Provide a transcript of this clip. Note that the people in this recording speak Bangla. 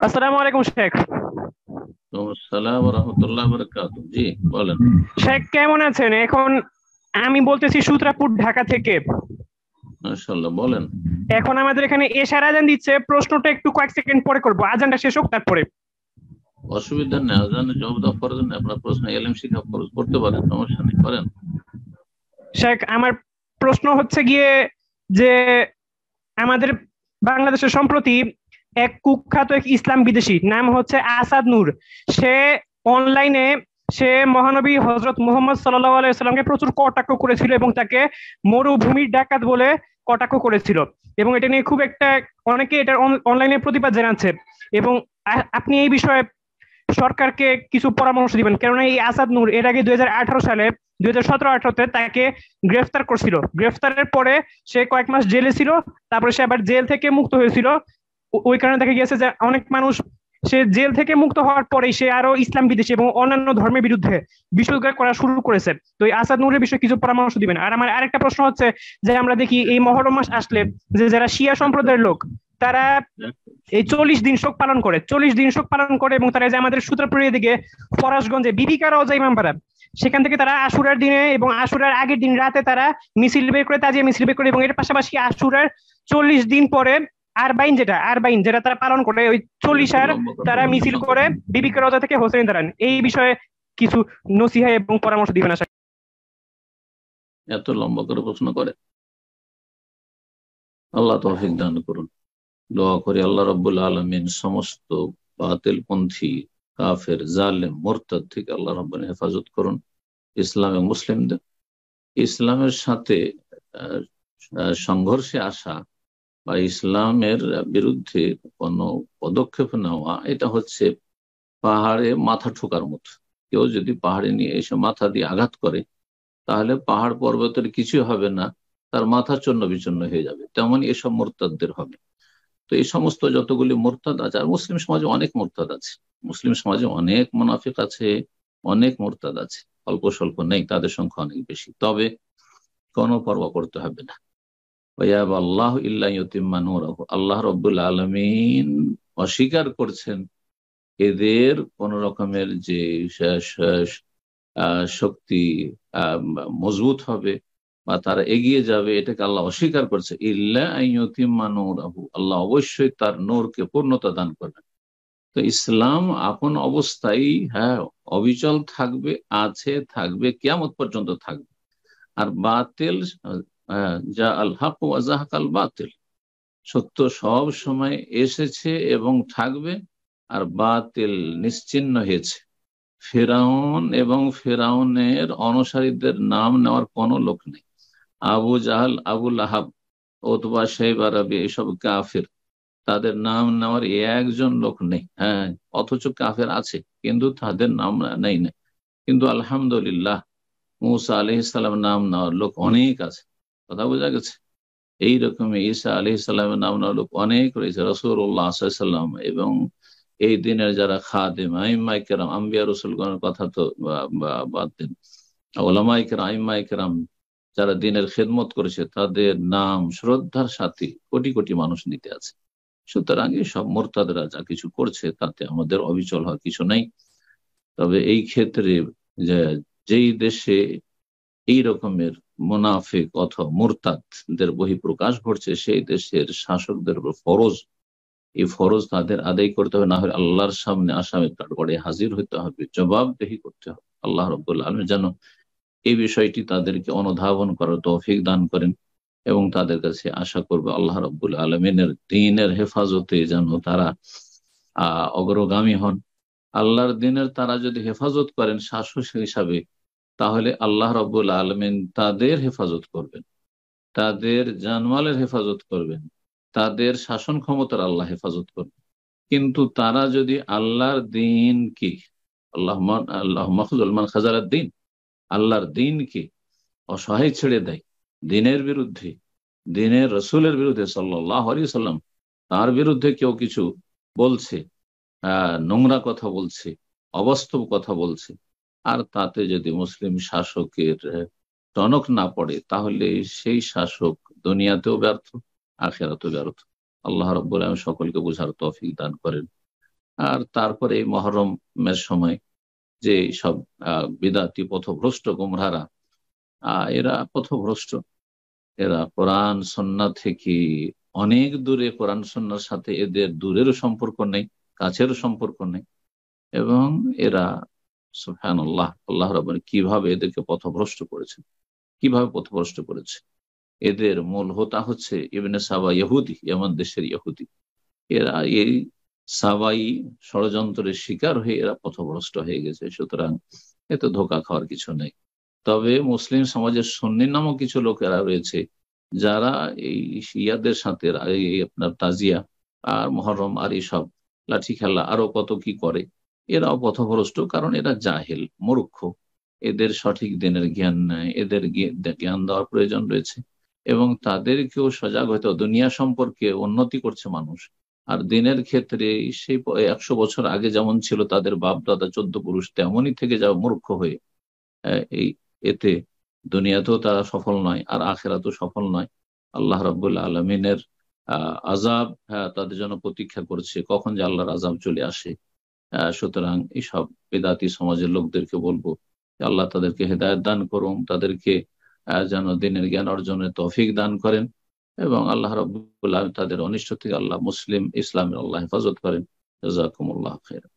আসসালামু আলাইকুম শেখ। আসসালাম রহমতুল্লাহ বরকাত। জি, বলেন। শেখ কেমন আছেন এখন? আমি বলতেছি সূত্রাপুর, ঢাকা থেকে। মাশাআল্লাহ, বলেন। এখন আমাদের এখানে এশার আজান দিচ্ছে, প্রশ্নটা একটু কয়েক সেকেন্ড পরে করবো, আজানটা শেষ হোক তারপরে। অসুবিধা নেই, আজানের জবাব দেওয়া ফরজ নেই। আপনার প্রশ্ন এলেম শিখা ফরজ, করতে পারেন, সমস্যা নেই, করেন। শেখ, আমার প্রশ্ন হচ্ছে গিয়ে যে আমাদের বাংলাদেশে সম্প্রতি এক কুখ্যাত এক ইসলাম বিদেশি, নাম হচ্ছে আসাদ নূর। সে অনলাইনে সে মহানবী হজরত মুহাম্মদ সাল্লাল্লাহু আলাইহি সাল্লামকে প্রচুর কটাক্ষ করেছিল এবং তাকে মরুভূমির ডাকাত বলে কটাক্ষ করেছিল। এবং এটা নিয়ে খুব একটা অনেকে এটা অনলাইনে প্রতিবাদ জানাচ্ছে। এবং আপনি এই বিষয়ে সরকারকে কিছু পরামর্শ দিবেন, কেননা এই আসাদ নূর এর আগে 2018 সালে 2017-18-তে তাকে গ্রেফতার করছিল। গ্রেফতারের পরে সে কয়েক মাস জেলে ছিল, তারপরে সে আবার জেল থেকে মুক্ত হয়েছিল। ওই কারণে দেখা গিয়েছে যে অনেক মানুষ সে জেল থেকে মুক্ত হওয়ার পরে সে আরো ইসলাম বিদ্বেষী এবং অন্যান্য ধর্মের বিরুদ্ধে বিষোদ্গার করা শুরু করেছে। তো এই আসাদ নূরের বিষয়ে কিছু পরামর্শ দিবেন। আর আমার আরেকটা প্রশ্ন হচ্ছে যে আমরা দেখি এই মহরম মাস আসলে যে যারা শিয়া সম্প্রদায়ের লোক, তারা এই 40 দিন শোক পালন করে, 40 দিন শোক পালন করে, এবং তারা যে আমাদের সূত্রপুরের দিকে ফরাসগঞ্জে বিবিকা রওজা ইমামবাড়া, সেখান থেকে তারা আশুরার দিনে এবং আশুরার আগের দিন রাতে তারা মিছিল বের করে, তাজিয়া মিছিল বের করে, এবং এর পাশাপাশি আশুরার 40 দিন পরে আর বাইন যেটা তারা পালন করে, ওই চল্লিশ একটু আর লম্বা কথা তারা বলেন, মিছিল সংক্ষেপে করে বলেন। বিবিকা রওজা থেকে হোসেন দাঁড়ান। এই বিষয়ে কিছু নসিহা এবং পরামর্শ দিবেন আশা করি। এত লম্বা করে প্রশ্ন করে, আল্লাহ তৌফিক দান করুন। দোয়া করি আল্লাহ রাব্বুল আলামিন সমস্ত বাতিল পন্থী, কাফের, জালেম, মুরতাদ থেকে আল্লাহ রাব্বুল হেফাজত করুন। ইসলাম এবং মুসলিমদের ইসলামের সাথে আহ, সংঘর্ষে আসা বা ইসলামের বিরুদ্ধে কোনো পদক্ষেপ নেওয়া, এটা হচ্ছে পাহাড়ে মাথা ঠোকার মতো। কেউ যদি পাহাড়ে নিয়ে এসে মাথা দিয়ে আঘাত করে, তাহলে পাহাড় পর্বতের কিছু হবে না, তার মাথা চন্ন বিচন্ন হয়ে যাবে। তেমন এসব মোরতাদদের হবে। তো এই সমস্ত যতগুলি মোরতাদ আছে, আর মুসলিম সমাজে অনেক মোরতাদ আছে, মুসলিম সমাজে অনেক মুনাফিক আছে, অনেক মোরতাদ আছে, অল্প স্বল্প নেই, তাদের সংখ্যা অনেক বেশি। তবে কোনো পরোয়া করতে হবে না। আল্লাহ ইল্লা ইউতিম্মা নূরাহু, আল্লাহ রাব্বুল আলামিন অস্বীকার করছেন এদের কোন রকমের যে শক্তি আহ, মজবুত হবে বা তারা এগিয়ে যাবে, এটাকে আল্লাহ অস্বীকার করছে। ইল্লা আইয়ুতিম্মা নূরাহু, আল্লাহ অবশ্যই তার নূরকে পূর্ণতা দান করবেন। তো ইসলাম আপন অবস্থায়, হ্যাঁ, অবিচল থাকবে, আছে, থাকবে, কিয়ামত পর্যন্ত থাকবে। আর বাতিল, যা আল হক ওয়া যাহাকাল বাতিল, সত্য সব সময় এসেছে এবং থাকবে, আর বাতিল নিশ্চিহ্ন হয়েছে। ফেরাউন এবং ফেরাউনের অনুসারীদের নাম নেওয়ার কোনো লোক নেই। আবু জাহাল, আবুল আহাব, ওতবা, সাইবা, রাবি, এসব কাফের, তাদের নাম নেওয়ার একজন লোক নেই। হ্যাঁ, অথচ কাফের আছে, কিন্তু তাদের নাম নেই না। কিন্তু আলহামদুলিল্লাহ, মুসা আলাইহিস সালাম নাম নেওয়ার লোক অনেক আছে। কথা বোঝা গেছে? এইরকম ঈসা আলাইহিস সালামের নাম নেওয়ার লোক অনেক রয়েছে, রাসূলুল্লাহ সাল্লাল্লাহু আলাইহি ওয়াসাল্লাম। এবং এই দিনের যারা খাদেম, আইম্মায়ে কেরাম, আম্বিয়া রসুলগণের কথা তো বাদ দেন, ওলামায়ে কেরাম, আইম্মায়ে কেরাম, যারা দিনের খেদমত করেছে, তাদের নাম শ্রদ্ধার সাথে কোটি কোটি মানুষ নিতে আছে। সুতরাং এই সব মোরতাদরা যা কিছু করছে, তাতে আমাদের অবিচল হওয়ার কিছু নেই। তবে এই ক্ষেত্রে যে, যেই দেশে এই রকমের মুনাফিক অথবা মুরতাদদের বহিঃপ্রকাশ ঘটছে, সেই দেশের শাসকদের উপর ফরজ, এই ফরজ তাদের আদায় করতে হবে, না হলে আল্লাহর সামনে আসামি কাঠগড়ায় হাজির হতে হবে, জবাবদেহি করতে হবে। আল্লাহ রাব্বুল আলামিন যেন এই বিষয়টি তাদেরকে অনুধাবন করার তৌফিক দান করেন, এবং তাদের কাছে আশা করবে আল্লাহ রাব্বুল আলামিনের দ্বীনের হেফাজতে যেন তারা অগ্রগামী হন। আল্লাহর দ্বীনের তারা যদি হেফাজত করেন শাসক হিসাবে, তাহলে আল্লাহ রাব্বুল আলামিন তাদের হেফাজত করবেন, তাদের জানমালের হেফাজত করবেন, তাদের শাসন ক্ষমতার আল্লাহ হেফাজত করবেন। কিন্তু তারা যদি আল্লাহর দ্বীনকে, আল্লাহ আল্লাহ মাখজুল মান খাজালাদ দ্বীন, আল্লাহর দ্বীনকে অসহায় ছেড়ে দেয়, দ্বীনের বিরুদ্ধে, দ্বীনের রসুলের বিরুদ্ধে সাল্লাল্লাহু আলাইহি সাল্লাম, তার বিরুদ্ধে কেউ কিছু বলছে, নোংরা কথা বলছে, অবাস্তব কথা বলছে, আর তাতে যদি মুসলিম শাসকের টনক না পড়ে, তাহলে সেই শাসক দুনিয়াতেও ব্যর্থ, আখিরাতেও ব্যর্থ। আল্লাহ রাব্বুল আলামিন সকলকে বোঝার তৌফিক দান করেন। আর তারপরে এই মহরমের সময় যে সব বিদাতি পথভ্রষ্ট গুমরাহরা, এরা পথভ্রষ্ট, এরা কোরআন সুন্নাহ থেকে অনেক দূরে, কোরআন সুন্নাহর সাথে এদের দূরেরও সম্পর্ক নেই, কাছেরও সম্পর্ক নেই। এবং এরা সুবহানাল্লাহ, আল্লাহ রাব্বুল কিভাবে এদেরকে পথভ্রষ্ট করেছে, কিভাবে পথভ্রষ্ট করেছে। এদের মূল হোতা হচ্ছে ইবনে সাবা, ইহুদি, ইয়ামান দেশের ইহুদি। এরা এই সাবাই ষড়যন্ত্রের শিকার হয়ে এরা পথভ্রষ্ট হয়ে গেছে। সুতরাং এতে ধোঁকা খাওয়ার কিছু নেই। তবে মুসলিম সমাজের সুন্নি নামক কিছু লোকেরা রয়েছে যারা এই শিয়াদের সাথে এই আপনার তাজিয়া আর মহরম আর এইসব লাঠি খেলা আরো কত কি করে, এরাও পথভ্রষ্ট। কারণ এরা জাহেল, মূর্খ, এদের সঠিক দিনের জ্ঞান নেই, এদের জ্ঞান দেওয়ার প্রয়োজন রয়েছে। এবং তাদেরকেও সজাগ হয়তো, দুনিয়া সম্পর্কে উন্নতি করছে মানুষ, আর দিনের ক্ষেত্রে সেই 100 বছর আগে যেমন ছিল তাদের বাপ দাদা 14 পুরুষ, তেমনই থেকে যাও মূর্খ হয়ে। এই এতে দুনিয়াতেও তারা সফল নয়, আর আখেরাতেও সফল নয়। আল্লাহ রাব্বুল আলামিনের আযাব তাদের জন্য প্রতীক্ষা করছে, কখন যে আল্লাহর আযাব চলে আসে। সুতরাং এইসব বেদাতি সমাজের লোকদেরকে বলবো যে আল্লাহ তাদেরকে হেদায়েত দান করুন, তাদেরকে যেন দিনের জ্ঞান অর্জনের তৌফিক দান করেন, এবং আল্লাহ রাব্বুল আলামিন তাদের অনিষ্ট থেকে আল্লাহ মুসলিম ইসলামের আল্লাহ হেফাজত করেন। জাযাকুমুল্লাহ খাইরান।